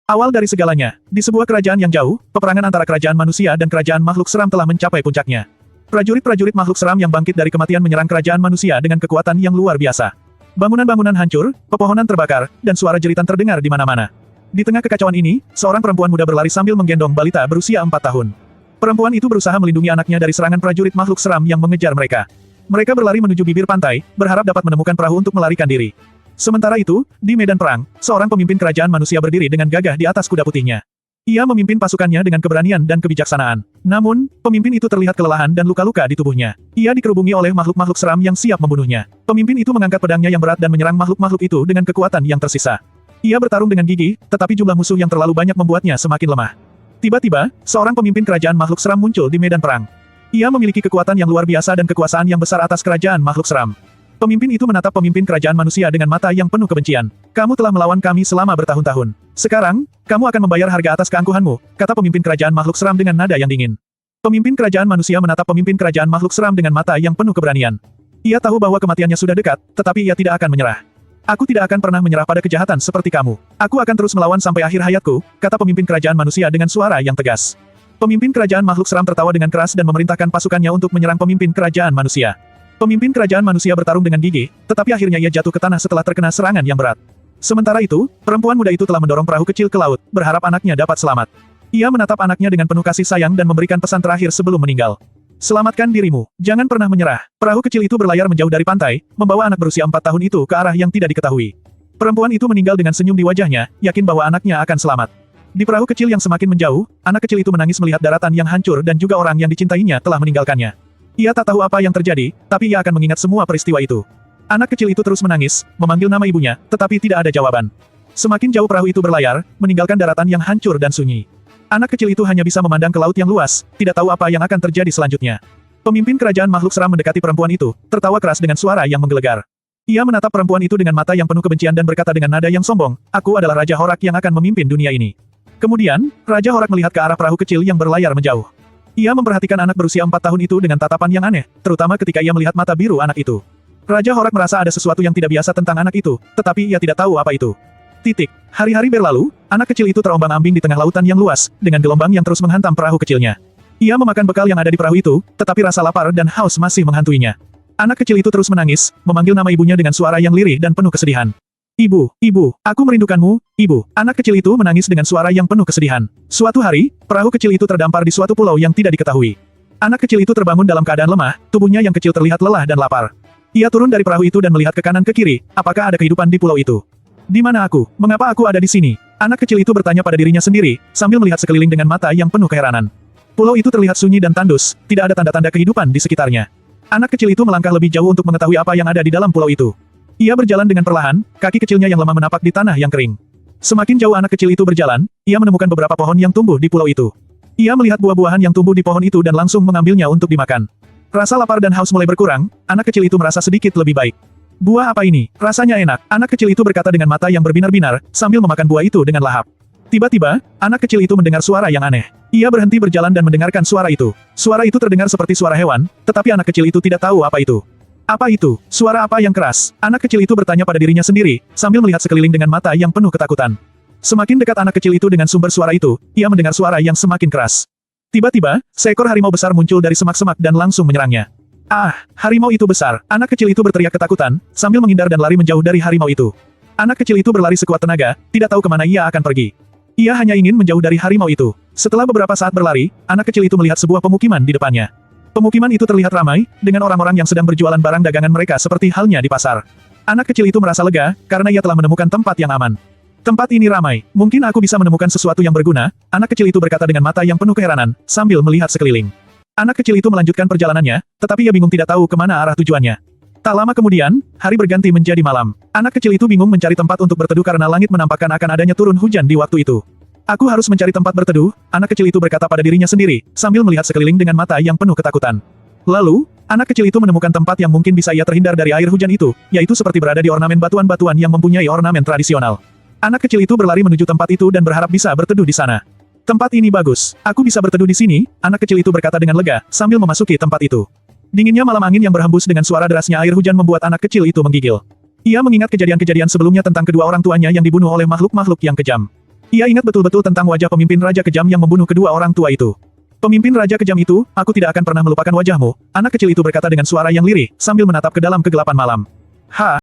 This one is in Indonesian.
Awal dari segalanya, di sebuah kerajaan yang jauh, peperangan antara kerajaan manusia dan kerajaan makhluk seram telah mencapai puncaknya. Prajurit-prajurit makhluk seram yang bangkit dari kematian menyerang kerajaan manusia dengan kekuatan yang luar biasa. Bangunan-bangunan hancur, pepohonan terbakar, dan suara jeritan terdengar di mana-mana. Di tengah kekacauan ini, seorang perempuan muda berlari sambil menggendong balita berusia 4 tahun. Perempuan itu berusaha melindungi anaknya dari serangan prajurit makhluk seram yang mengejar mereka. Mereka berlari menuju bibir pantai, berharap dapat menemukan perahu untuk melarikan diri. Sementara itu, di medan perang, seorang pemimpin kerajaan manusia berdiri dengan gagah di atas kuda putihnya. Ia memimpin pasukannya dengan keberanian dan kebijaksanaan. Namun, pemimpin itu terlihat kelelahan dan luka-luka di tubuhnya. Ia dikerubungi oleh makhluk-makhluk seram yang siap membunuhnya. Pemimpin itu mengangkat pedangnya yang berat dan menyerang makhluk-makhluk itu dengan kekuatan yang tersisa. Ia bertarung dengan gigih, tetapi jumlah musuh yang terlalu banyak membuatnya semakin lemah. Tiba-tiba, seorang pemimpin kerajaan makhluk seram muncul di medan perang. Ia memiliki kekuatan yang luar biasa dan kekuasaan yang besar atas kerajaan makhluk seram. Pemimpin itu menatap pemimpin kerajaan manusia dengan mata yang penuh kebencian. Kamu telah melawan kami selama bertahun-tahun. Sekarang, kamu akan membayar harga atas keangkuhanmu, kata pemimpin kerajaan makhluk seram dengan nada yang dingin. Pemimpin kerajaan manusia menatap pemimpin kerajaan makhluk seram dengan mata yang penuh keberanian. Ia tahu bahwa kematiannya sudah dekat, tetapi ia tidak akan menyerah. Aku tidak akan pernah menyerah pada kejahatan seperti kamu. Aku akan terus melawan sampai akhir hayatku, kata pemimpin kerajaan manusia dengan suara yang tegas. Pemimpin kerajaan makhluk seram tertawa dengan keras dan memerintahkan pasukannya untuk menyerang pemimpin kerajaan manusia. Pemimpin kerajaan manusia bertarung dengan gigih, tetapi akhirnya ia jatuh ke tanah setelah terkena serangan yang berat. Sementara itu, perempuan muda itu telah mendorong perahu kecil ke laut, berharap anaknya dapat selamat. Ia menatap anaknya dengan penuh kasih sayang dan memberikan pesan terakhir sebelum meninggal. Selamatkan dirimu, jangan pernah menyerah. Perahu kecil itu berlayar menjauh dari pantai, membawa anak berusia 4 tahun itu ke arah yang tidak diketahui. Perempuan itu meninggal dengan senyum di wajahnya, yakin bahwa anaknya akan selamat. Di perahu kecil yang semakin menjauh, anak kecil itu menangis melihat daratan yang hancur dan juga orang yang dicintainya telah meninggalkannya. Ia tak tahu apa yang terjadi, tapi ia akan mengingat semua peristiwa itu. Anak kecil itu terus menangis, memanggil nama ibunya, tetapi tidak ada jawaban. Semakin jauh perahu itu berlayar, meninggalkan daratan yang hancur dan sunyi. Anak kecil itu hanya bisa memandang ke laut yang luas, tidak tahu apa yang akan terjadi selanjutnya. Pemimpin kerajaan makhluk seram mendekati perempuan itu, tertawa keras dengan suara yang menggelegar. Ia menatap perempuan itu dengan mata yang penuh kebencian dan berkata dengan nada yang sombong, "Aku adalah Raja Horak yang akan memimpin dunia ini." Kemudian, Raja Horak melihat ke arah perahu kecil yang berlayar menjauh. Ia memperhatikan anak berusia 4 tahun itu dengan tatapan yang aneh, terutama ketika ia melihat mata biru anak itu. Raja Horak merasa ada sesuatu yang tidak biasa tentang anak itu, tetapi ia tidak tahu apa itu. Hari-hari berlalu, anak kecil itu terombang-ambing di tengah lautan yang luas, dengan gelombang yang terus menghantam perahu kecilnya. Ia memakan bekal yang ada di perahu itu, tetapi rasa lapar dan haus masih menghantuinya. Anak kecil itu terus menangis, memanggil nama ibunya dengan suara yang lirih dan penuh kesedihan. "Ibu, ibu, aku merindukanmu, ibu." Anak kecil itu menangis dengan suara yang penuh kesedihan. Suatu hari, perahu kecil itu terdampar di suatu pulau yang tidak diketahui. Anak kecil itu terbangun dalam keadaan lemah, tubuhnya yang kecil terlihat lelah dan lapar. Ia turun dari perahu itu dan melihat ke kanan ke kiri, apakah ada kehidupan di pulau itu? "Di mana aku? Mengapa aku ada di sini?" Anak kecil itu bertanya pada dirinya sendiri, sambil melihat sekeliling dengan mata yang penuh keheranan. Pulau itu terlihat sunyi dan tandus, tidak ada tanda-tanda kehidupan di sekitarnya. Anak kecil itu melangkah lebih jauh untuk mengetahui apa yang ada di dalam pulau itu. Ia berjalan dengan perlahan, kaki kecilnya yang lemah menapak di tanah yang kering. Semakin jauh anak kecil itu berjalan, ia menemukan beberapa pohon yang tumbuh di pulau itu. Ia melihat buah-buahan yang tumbuh di pohon itu dan langsung mengambilnya untuk dimakan. Rasa lapar dan haus mulai berkurang, anak kecil itu merasa sedikit lebih baik. "Buah apa ini? Rasanya enak," anak kecil itu berkata dengan mata yang berbinar-binar, sambil memakan buah itu dengan lahap. Tiba-tiba, anak kecil itu mendengar suara yang aneh. Ia berhenti berjalan dan mendengarkan suara itu. Suara itu terdengar seperti suara hewan, tetapi anak kecil itu tidak tahu apa itu. "Apa itu? Suara apa yang keras?" Anak kecil itu bertanya pada dirinya sendiri, sambil melihat sekeliling dengan mata yang penuh ketakutan. Semakin dekat anak kecil itu dengan sumber suara itu, ia mendengar suara yang semakin keras. Tiba-tiba, seekor harimau besar muncul dari semak-semak dan langsung menyerangnya. "Ah, harimau itu besar!" Anak kecil itu berteriak ketakutan, sambil menghindar dan lari menjauh dari harimau itu. Anak kecil itu berlari sekuat tenaga, tidak tahu kemana ia akan pergi. Ia hanya ingin menjauh dari harimau itu. Setelah beberapa saat berlari, anak kecil itu melihat sebuah pemukiman di depannya. Pemukiman itu terlihat ramai, dengan orang-orang yang sedang berjualan barang dagangan mereka seperti halnya di pasar. Anak kecil itu merasa lega, karena ia telah menemukan tempat yang aman. "Tempat ini ramai, mungkin aku bisa menemukan sesuatu yang berguna," anak kecil itu berkata dengan mata yang penuh keheranan, sambil melihat sekeliling. Anak kecil itu melanjutkan perjalanannya, tetapi ia bingung tidak tahu kemana arah tujuannya. Tak lama kemudian, hari berganti menjadi malam. Anak kecil itu bingung mencari tempat untuk berteduh karena langit menampakkan akan adanya turun hujan di waktu itu. "Aku harus mencari tempat berteduh," anak kecil itu berkata pada dirinya sendiri, sambil melihat sekeliling dengan mata yang penuh ketakutan. Lalu, anak kecil itu menemukan tempat yang mungkin bisa ia terhindar dari air hujan itu, yaitu seperti berada di ornamen batuan-batuan yang mempunyai ornamen tradisional. Anak kecil itu berlari menuju tempat itu dan berharap bisa berteduh di sana. "Tempat ini bagus, aku bisa berteduh di sini," anak kecil itu berkata dengan lega, sambil memasuki tempat itu. Dinginnya malam angin yang berhembus dengan suara derasnya air hujan membuat anak kecil itu menggigil. Ia mengingat kejadian-kejadian sebelumnya tentang kedua orang tuanya yang dibunuh oleh makhluk-makhluk yang kejam. Ia ingat betul-betul tentang wajah pemimpin Raja Kejam yang membunuh kedua orang tua itu. Pemimpin Raja Kejam itu, aku tidak akan pernah melupakan wajahmu, anak kecil itu berkata dengan suara yang lirih, sambil menatap ke dalam kegelapan malam.